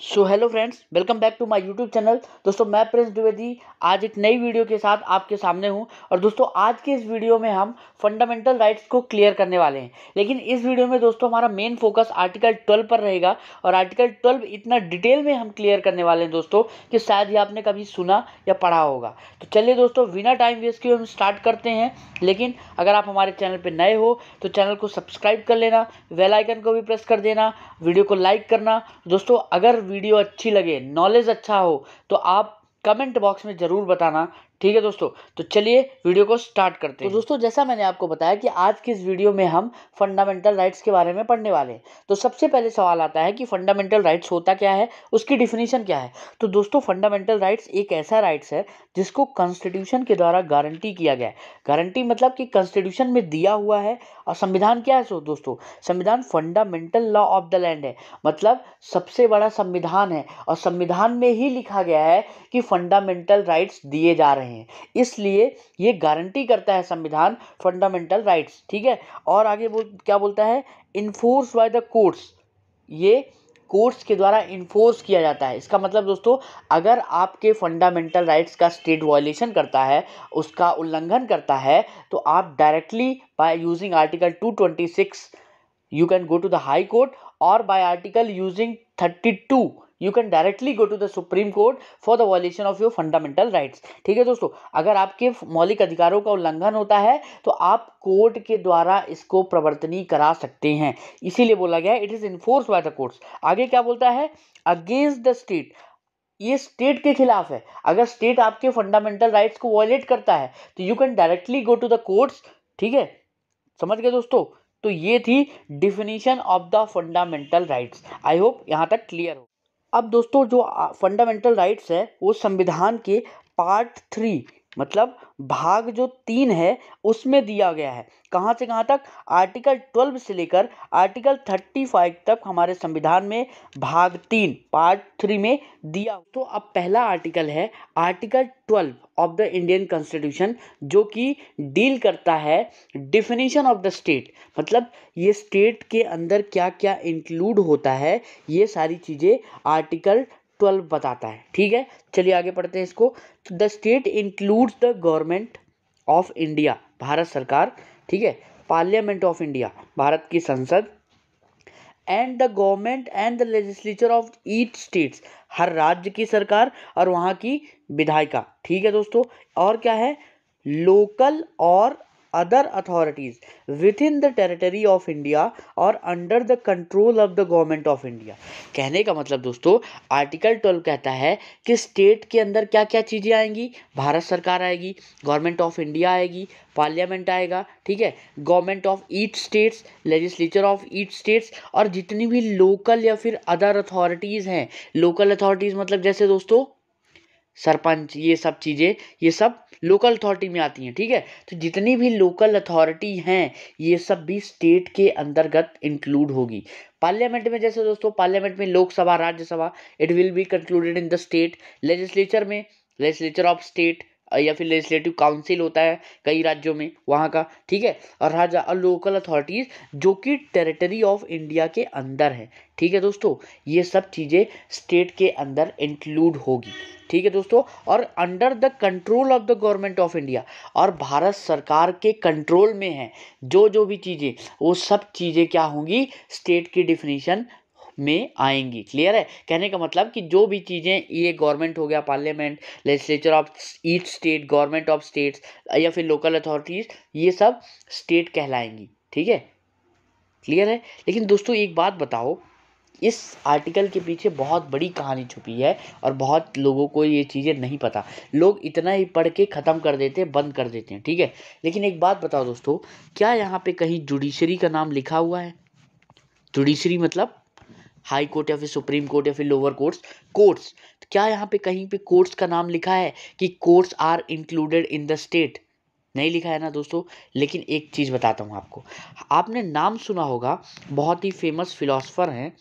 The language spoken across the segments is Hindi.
So hello friends, welcome back to my YouTube channel. दोस्तों मैं प्रिंस द्विवेदी आज एक नई वीडियो के साथ आपके सामने हूं। और दोस्तों आज के इस वीडियो में हम फंडामेंटल राइट्स को क्लियर करने वाले हैं। लेकिन इस वीडियो में दोस्तों हमारा मेन फोकस आर्टिकल 12 पर रहेगा। और आर्टिकल 12 इतना डिटेल में हम क्लियर करने वाले हैं दोस्तों कि शायद ही आपने कभी सुना या पढ़ा होगा। तो चलिए दोस्तों, बिना टाइम वेस्ट किए हम स्टार्ट करते हैं। लेकिन अगर आप हमारे चैनल पर नए हो तो चैनल को सब्सक्राइब कर लेना, बेल आइकन को भी प्रेस कर देना, वीडियो को लाइक करना। दोस्तों अगर वीडियो अच्छी लगे, नॉलेज अच्छा हो तो आप कमेंट बॉक्स में ज़रूर बताना, ठीक है दोस्तों। तो चलिए वीडियो को स्टार्ट करते हैं। तो दोस्तों जैसा मैंने आपको बताया कि आज की इस वीडियो में हम फंडामेंटल राइट्स के बारे में पढ़ने वाले हैं। तो सबसे पहले सवाल आता है कि फंडामेंटल राइट्स होता क्या है, उसकी डिफिनीशन क्या है। तो दोस्तों फंडामेंटल राइट्स एक ऐसा राइट्स है जिसको कॉन्स्टिट्यूशन के द्वारा गारंटी किया गया है। गारंटी मतलब कि कॉन्स्टिट्यूशन में दिया हुआ है। और संविधान क्या है सो दोस्तों, संविधान fundamental law of the land है, मतलब सबसे बड़ा संविधान है। और संविधान में ही लिखा गया है कि फंडामेंटल राइट्स दिए जा रहे हैं, इसलिए ये गारंटी करता है संविधान फंडामेंटल राइट्स, ठीक है। और आगे क्या बोलता है, इन्फोर्स बाय द कोर्ट्स, ये कोर्ट्स के द्वारा इन्फोर्स किया जाता है। इसका मतलब दोस्तों अगर आपके फंडामेंटल राइट्स का स्टेट वायलेशन करता है, उसका उल्लंघन करता है, तो आप directly by using article 226 you can go to the high court, or by article using 32 you can directly go to the supreme court for the violation of your fundamental rights, ठीक है दोस्तों। अगर आपके मौलिक अधिकारों का उल्लंघन होता है तो आप कोर्ट के द्वारा इसको प्रवर्तनी करा सकते हैं, इसीलिए बोला गया है it is enforce by the courts. आगे क्या बोलता है, अगेंस्ट द स्टेट, ये स्टेट के खिलाफ है। अगर स्टेट आपके फंडामेंटल राइट्स को वायलेट करता है तो you can directly go to the courts, ठीक है। समझ गए दोस्तों। तो ये थी definition of the fundamental rights. I hope यहाँ तक क्लियर हो। अब दोस्तों जो फंडामेंटल राइट्स है वो संविधान के पार्ट 3 मतलब भाग जो 3 है उसमें दिया गया है। कहाँ से कहाँ तक, आर्टिकल 12 से लेकर आर्टिकल 35 तक हमारे संविधान में भाग 3 पार्ट 3 में दिया। तो अब पहला आर्टिकल है article 12 of the Indian constitution, जो कि डील करता है डिफिनीशन ऑफ द स्टेट, मतलब ये स्टेट के अंदर क्या क्या इंक्लूड होता है, ये सारी चीज़ें आर्टिकल 12 बताता है, ठीक है। चलिए आगे पढ़ते हैं इसको। The state includes the government of India, Bharat सरकार, ठीक है, पार्लियामेंट ऑफ इंडिया, भारत की संसद, and the government and the legislature of each states, हर राज्य की सरकार और वहाँ की विधायिका, ठीक है दोस्तों। और क्या है, लोकल और other authorities within the territory of India और under the control of the government of India. कहने का मतलब दोस्तों आर्टिकल 12 कहता है कि स्टेट के अंदर क्या क्या चीज़ें आएंगी, भारत सरकार आएगी, गवर्नमेंट ऑफ इंडिया आएगी, पार्लियामेंट आएगा, ठीक है, government of each states, legislature of each states, और जितनी भी लोकल या फिर अदर अथॉरिटीज़ हैं। लोकल अथॉरिटीज़ मतलब जैसे दोस्तों सरपंच, ये सब चीज़ें, ये सब लोकल अथॉरिटी में आती हैं, ठीक है। तो जितनी भी लोकल अथॉरिटी हैं ये सब भी स्टेट के अंतर्गत इंक्लूड होगी। पार्लियामेंट में जैसे दोस्तों, पार्लियामेंट में Lok Sabha, Rajya Sabha, it will be concluded in the state. Legislature में लेजिस्लेचर ऑफ स्टेट या फिर लेजिस्लेटिव काउंसिल होता है कई राज्यों में वहाँ का, ठीक है। और राज्य और लोकल अथॉरिटीज़ जो कि टेरिटरी ऑफ इंडिया के अंदर है, ठीक है दोस्तों। ये सब चीज़ें स्टेट के अंदर इंक्लूड होगी, ठीक है दोस्तों। और under the control of the government of India, और भारत सरकार के कंट्रोल में है जो जो भी चीज़ें, वो सब चीज़ें क्या होंगी, स्टेट की डिफिनीशन में आएंगी। क्लियर है, कहने का मतलब कि जो भी चीज़ें, ये गवर्नमेंट हो गया, parliament, legislature of each state, government of states या फिर लोकल अथॉरिटीज़, ये सब स्टेट कहलाएंगी, ठीक है। क्लियर है। लेकिन दोस्तों एक बात बताओ, इस आर्टिकल के पीछे बहुत बड़ी कहानी छुपी है और बहुत लोगों को ये चीज़ें नहीं पता। लोग इतना ही पढ़ के ख़त्म कर देते हैं, बंद कर देते हैं, ठीक है। लेकिन एक बात बताओ दोस्तों, क्या यहाँ पे कहीं जुडिशरी का नाम लिखा हुआ है? जुडिशरी मतलब हाई कोर्ट या फिर सुप्रीम कोर्ट या फिर लोअर कोर्ट्स, कोर्ट्स। क्या यहाँ पे कहीं पे कोर्ट्स का नाम लिखा है कि courts are included in the state? नहीं लिखा है ना दोस्तों। लेकिन एक चीज़ बताता हूँ आपको, आपने नाम सुना होगा, बहुत ही फेमस फिलोसफर हैं,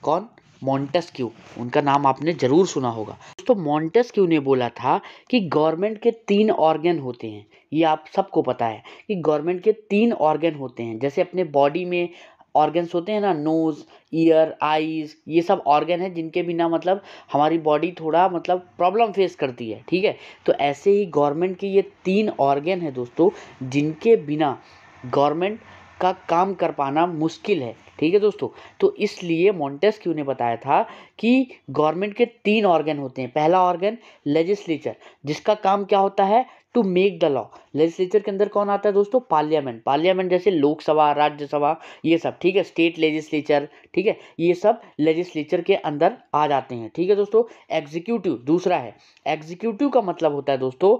कौन, मॉन्टेस्क्यू, उनका नाम आपने जरूर सुना होगा दोस्तों। मॉन्टेस्क्यू ने बोला था कि गवर्नमेंट के 3 ऑर्गन होते हैं, ये आप सबको पता है कि गवर्नमेंट के 3 ऑर्गन होते हैं। जैसे अपने बॉडी में ऑर्गन्स होते हैं ना, नोज़, ईयर, आईज, ये सब ऑर्गन है जिनके बिना मतलब हमारी बॉडी थोड़ा मतलब प्रॉब्लम फेस करती है, ठीक है। तो ऐसे ही गवर्नमेंट के ये 3 ऑर्गन है दोस्तों, जिनके बिना गवर्नमेंट का काम कर पाना मुश्किल है, ठीक है दोस्तों। तो इसलिए मोंटेस्क्यू ने बताया था कि गवर्नमेंट के 3 ऑर्गन होते हैं। पहला ऑर्गन लेजिस्लेचर, जिसका काम क्या होता है, to make the law. Legislature के अंदर कौन आता है दोस्तों, पार्लियामेंट। पार्लियामेंट जैसे लोकसभा, राज्यसभा, ये सब, ठीक है। स्टेट लेजिस्लेचर, ठीक है, ये सब लेजिस्लेचर के अंदर आ जाते हैं, ठीक है दोस्तों। एग्जीक्यूटिव दूसरा है। एग्जीक्यूटिव का मतलब होता है दोस्तों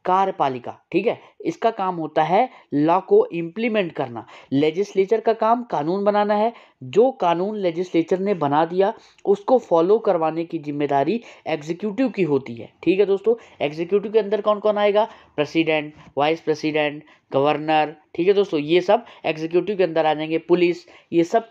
कार्यपालिका, ठीक है। इसका काम होता है लॉ को इम्प्लीमेंट करना। लेजिस्लेचर का काम कानून बनाना है। जो कानून लेजिस्लेचर ने बना दिया उसको फॉलो करवाने की जिम्मेदारी एग्जीक्यूटिव की होती है, ठीक है दोस्तों। एग्जीक्यूटिव के अंदर कौन कौन आएगा, प्रेसिडेंट, वाइस प्रेसिडेंट, गवर्नर, ठीक है दोस्तों, ये सब एग्जीक्यूटिव के अंदर आ जाएंगे। पुलिस, ये सब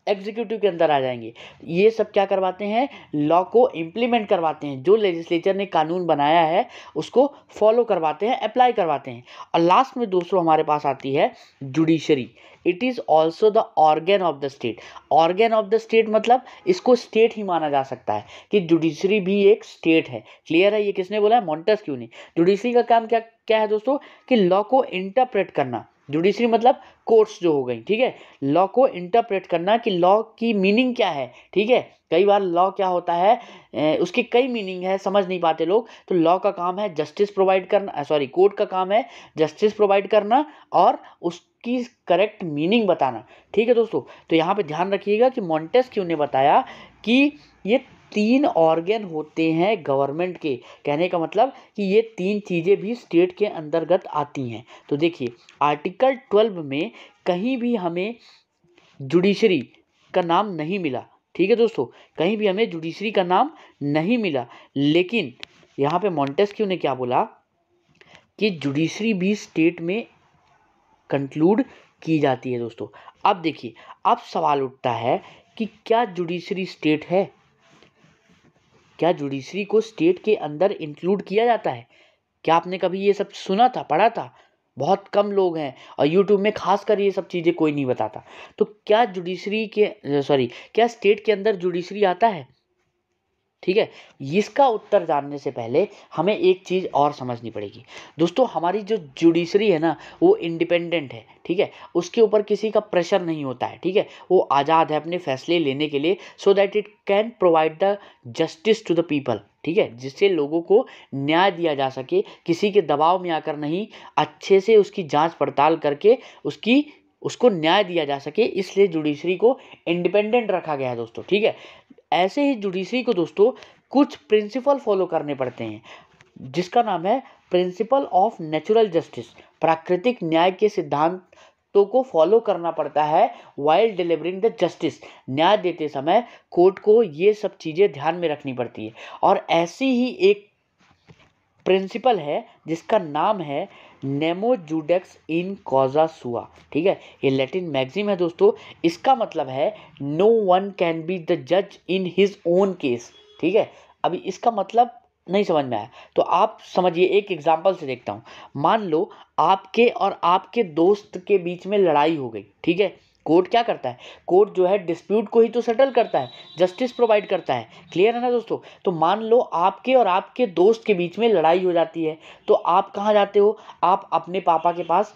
एग्जीक्यूटिव के अंदर आ जाएंगे। ये सब क्या करवाते हैं, लॉ को इम्प्लीमेंट करवाते हैं। जो लेजिस्लेचर ने कानून बनाया है उसको फॉलो करवाते हैं, अप्लाई करवाते हैं। और लास्ट में दोस्तों हमारे पास आती है judiciary. It is also the organ of the state. Organ of the state मतलब इसको स्टेट ही माना जा सकता है कि जुडिशरी भी एक स्टेट है। क्लियर है, ये किसने बोला है, मोंटेस्क्यू ने। जुडिशरी का काम क्या क्या है दोस्तों, कि लॉ को इंटरप्रेट करना। जुडिशरी मतलब कोर्ट्स जो हो गई, ठीक है। लॉ को इंटरप्रेट करना कि लॉ की मीनिंग क्या है, ठीक है। कई बार लॉ क्या होता है, उसकी कई मीनिंग है, समझ नहीं पाते लोग। तो लॉ का काम है जस्टिस प्रोवाइड करना, सॉरी, कोर्ट का काम है जस्टिस प्रोवाइड करना और उसकी करेक्ट मीनिंग बताना, ठीक है दोस्तों। तो यहाँ पे ध्यान रखिएगा कि मोंटेस्क्यू ने बताया कि ये 3 ऑर्गन होते हैं गवर्नमेंट के। कहने का मतलब कि ये 3 चीज़ें भी स्टेट के अंतर्गत आती हैं। तो देखिए आर्टिकल 12 में कहीं भी हमें जुडिशरी का नाम नहीं मिला, ठीक है दोस्तों, कहीं भी हमें जुडिशरी का नाम नहीं मिला। लेकिन यहाँ पे मोंटेस्क्यू ने क्या बोला कि जुडिशरी भी स्टेट में कंक्लूड की जाती है दोस्तों। अब देखिए, अब सवाल उठता है कि क्या जुडिशरी स्टेट है, क्या जुडिशरी को स्टेट के अंदर इंक्लूड किया जाता है? क्या आपने कभी ये सब सुना था, पढ़ा था? बहुत कम लोग हैं और यूट्यूब में खासकर ये सब चीज़ें कोई नहीं बताता। तो क्या जुडिशरी के सॉरी क्या स्टेट के अंदर जुडिशरी आता है? ठीक है, इसका उत्तर जानने से पहले हमें एक चीज़ और समझनी पड़ेगी दोस्तों। हमारी जो जुडिशरी है ना, वो इंडिपेंडेंट है, ठीक है। उसके ऊपर किसी का प्रेशर नहीं होता है, ठीक है। वो आज़ाद है अपने फैसले लेने के लिए, so that it can provide the justice to the people, ठीक है, जिससे लोगों को न्याय दिया जा सके, किसी के दबाव में आकर नहीं, अच्छे से उसकी जांच पड़ताल करके उसको न्याय दिया जा सके। इसलिए जुडिशरी को इंडिपेंडेंट रखा गया है दोस्तों, ठीक है। ऐसे ही जुडिशरी को दोस्तों कुछ प्रिंसिपल फॉलो करने पड़ते हैं, जिसका नाम है प्रिंसिपल ऑफ नेचुरल जस्टिस। प्राकृतिक न्याय के सिद्धांतों को फॉलो करना पड़ता है वाइल डिलीवरिंग द जस्टिस। न्याय देते समय कोर्ट को ये सब चीज़ें ध्यान में रखनी पड़ती है। और ऐसी ही एक प्रिंसिपल है जिसका नाम है नेमो जुडेक्स इन कॉजा सुआ, ठीक है। ये लैटिन मैक्सिम है दोस्तों। इसका मतलब है no one can be the जज इन हिज ओन केस, ठीक है। अभी इसका मतलब नहीं समझ में आया तो आप समझिए, एक एग्जांपल से देखता हूँ। मान लो आपके और आपके दोस्त के बीच में लड़ाई हो गई, ठीक है। कोर्ट क्या करता है, कोर्ट जो है डिस्प्यूट को ही तो सेटल करता है, जस्टिस प्रोवाइड करता है। क्लियर है ना दोस्तों। तो मान लो आपके और आपके दोस्त के बीच में लड़ाई हो जाती है, तो आप कहाँ जाते हो, आप अपने पापा के पास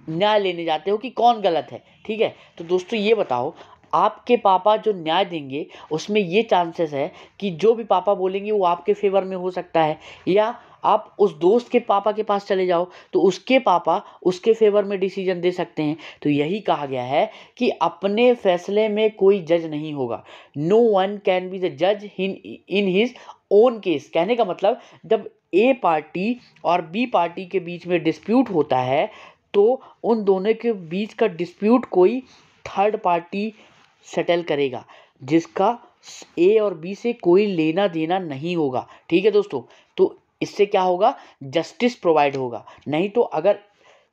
न्याय लेने जाते हो कि कौन गलत है, ठीक है। तो दोस्तों ये बताओ, आपके पापा जो न्याय देंगे उसमें ये चांसेस है कि जो भी पापा बोलेंगे वो आपके फेवर में हो सकता है, या आप उस दोस्त के पापा के पास चले जाओ तो उसके पापा उसके फेवर में डिसीजन दे सकते हैं। तो यही कहा गया है कि अपने फैसले में कोई जज नहीं होगा। No one can be the जज इन हिज ओन केस। कहने का मतलब जब ए पार्टी और बी पार्टी के बीच में डिस्प्यूट होता है तो उन दोनों के बीच का डिस्प्यूट कोई थर्ड पार्टी सेटल करेगा, जिसका ए और बी से कोई लेना देना नहीं होगा, ठीक है दोस्तों। तो इससे क्या होगा, जस्टिस प्रोवाइड होगा। नहीं तो अगर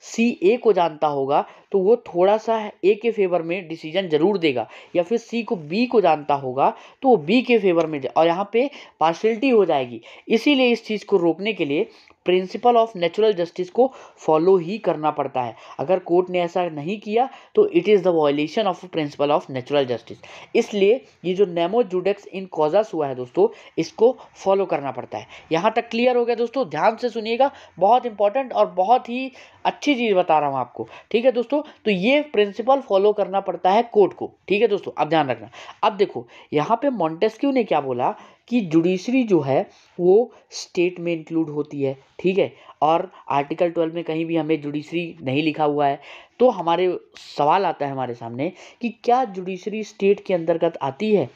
सी ए को जानता होगा तो वो थोड़ा सा ए के फेवर में डिसीजन जरूर देगा, या फिर सी को बी को जानता होगा तो वो बी के फेवर में और यहाँ पे पार्शियलिटी हो जाएगी। इसीलिए इस चीज़ को रोकने के लिए प्रिंसिपल ऑफ नेचुरल जस्टिस को फॉलो ही करना पड़ता है। अगर कोर्ट ने ऐसा नहीं किया तो it is the violation of principle of natural justice. इसलिए ये जो नेमो जुडिक्स इन कॉजस हुआ है दोस्तों, इसको फॉलो करना पड़ता है। यहाँ तक क्लियर हो गया दोस्तों? ध्यान से सुनिएगा, बहुत इंपॉर्टेंट और बहुत ही अच्छी चीज़ बता रहा हूँ आपको। ठीक है दोस्तों, तो ये प्रिंसिपल फॉलो करना पड़ता है कोर्ट को। ठीक है दोस्तों, अब ध्यान रखना। अब देखो यहाँ पे मॉन्टेस्क्यू ने क्या बोला कि जुडिशरी जो है वो स्टेट में इंक्लूड होती है। ठीक है, और आर्टिकल 12 में कहीं भी हमें जुडिशरी नहीं लिखा हुआ है। तो हमारे सवाल आता है हमारे सामने कि क्या जुडिशरी स्टेट के अंतर्गत आती है?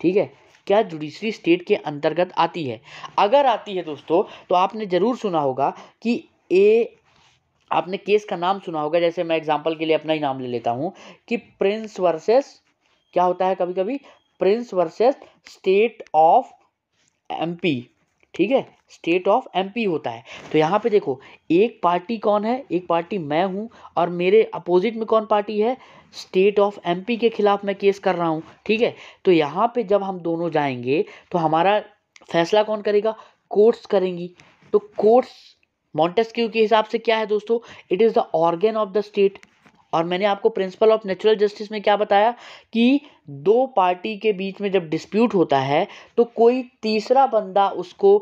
ठीक है, क्या जुडिशरी स्टेट के अंतर्गत आती है? अगर आती है दोस्तों तो आपने ज़रूर सुना होगा कि आपने केस का नाम सुना होगा। जैसे मैं एग्जांपल के लिए अपना ही नाम ले लेता हूँ कि प्रिंस वर्सेस, क्या होता है कभी कभी, Prince versus state of MP. ठीक है, स्टेट ऑफ एमपी होता है। तो यहाँ पे देखो, एक पार्टी कौन है? एक पार्टी मैं हूँ, और मेरे अपोजिट में कौन पार्टी है? स्टेट ऑफ एमपी के खिलाफ मैं केस कर रहा हूँ। ठीक है, तो यहाँ पे जब हम दोनों जाएंगे तो हमारा फैसला कौन करेगा? कोर्ट्स करेंगी। तो कोर्ट्स मॉन्टेस्क्यू के हिसाब से क्या है दोस्तों? It is the organ of the state. और मैंने आपको प्रिंसिपल ऑफ नेचुरल जस्टिस में क्या बताया कि दो पार्टी के बीच में जब डिस्प्यूट होता है तो कोई तीसरा बंदा उसको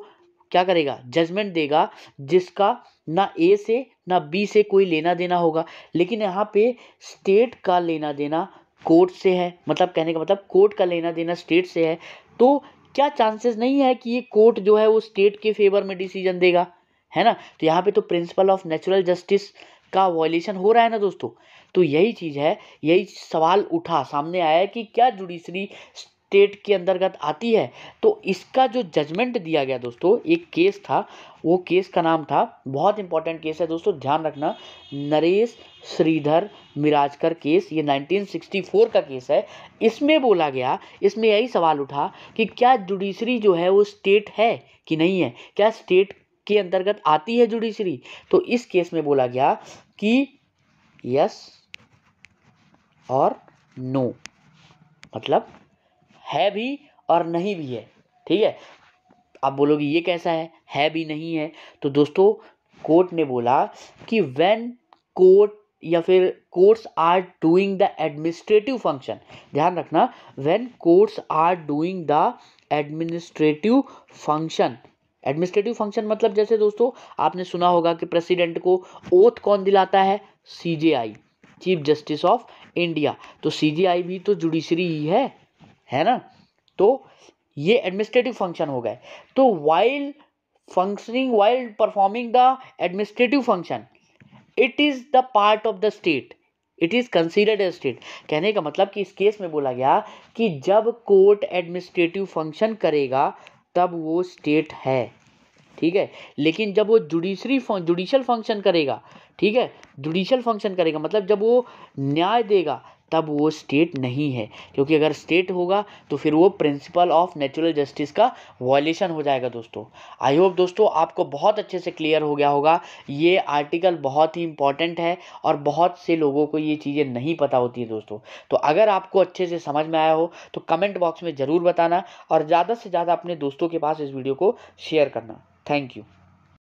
क्या करेगा? जजमेंट देगा, जिसका ना ए से ना बी से कोई लेना देना होगा। लेकिन यहाँ पे स्टेट का लेना देना कोर्ट से है, मतलब कहने का मतलब कोर्ट का लेना देना स्टेट से है। तो क्या चांसेस नहीं है कि ये कोर्ट जो है वो स्टेट के फेवर में डिसीजन देगा, है ना? तो यहाँ पे तो प्रिंसिपल ऑफ नेचुरल जस्टिस का वॉयलेशन हो रहा है ना दोस्तों। तो यही चीज़ है, यही सवाल उठा सामने आया कि क्या जुडिशरी स्टेट के अंतर्गत आती है? तो इसका जो जजमेंट दिया गया दोस्तों, एक केस था, वो केस का नाम था, बहुत इंपॉर्टेंट केस है दोस्तों, ध्यान रखना, नरेश श्रीधर मिराजकर केस। ये 1964 का केस है। इसमें बोला गया, इसमें यही सवाल उठा कि क्या जुडिशरी जो है वो स्टेट है कि नहीं है, क्या स्टेट के अंतर्गत आती है जुडिशरी? तो इस केस में बोला गया कि यस और नो, मतलब है भी और नहीं भी है। ठीक है, आप बोलोगे ये कैसा है भी नहीं है? तो दोस्तों कोर्ट ने बोला कि व्हेन कोर्ट या फिर courts are doing the administrative function, ध्यान रखना, when courts are doing the administrative function. Administrative function मतलब जैसे दोस्तों आपने सुना होगा कि प्रेसिडेंट को ओथ कौन दिलाता है? CJI, chief justice of India. तो सीजेआई भी तो जुडिशरी ही है ना? तो ये एडमिनिस्ट्रेटिव फंक्शन हो गए। तो while performing the administrative function, it is the part of the state, it is considered as state. कहने का मतलब कि इस केस में बोला गया कि जब कोर्ट एडमिनिस्ट्रेटिव फंक्शन करेगा तब वो स्टेट है। ठीक है, लेकिन जब वो जुडिशियल फंक्शन करेगा, ठीक है, जुडिशियल फंक्शन करेगा मतलब जब वो न्याय देगा, तब वो स्टेट नहीं है। क्योंकि अगर स्टेट होगा तो फिर वो प्रिंसिपल ऑफ नेचुरल जस्टिस का वॉयलेशन हो जाएगा दोस्तों। आई होप दोस्तों आपको बहुत अच्छे से क्लियर हो गया होगा। ये आर्टिकल बहुत ही इंपॉर्टेंट है और बहुत से लोगों को ये चीज़ें नहीं पता होती है दोस्तों। तो अगर आपको अच्छे से समझ में आया हो तो कमेंट बॉक्स में ज़रूर बताना, और ज़्यादा से ज़्यादा अपने दोस्तों के पास इस वीडियो को शेयर करना। Thank you.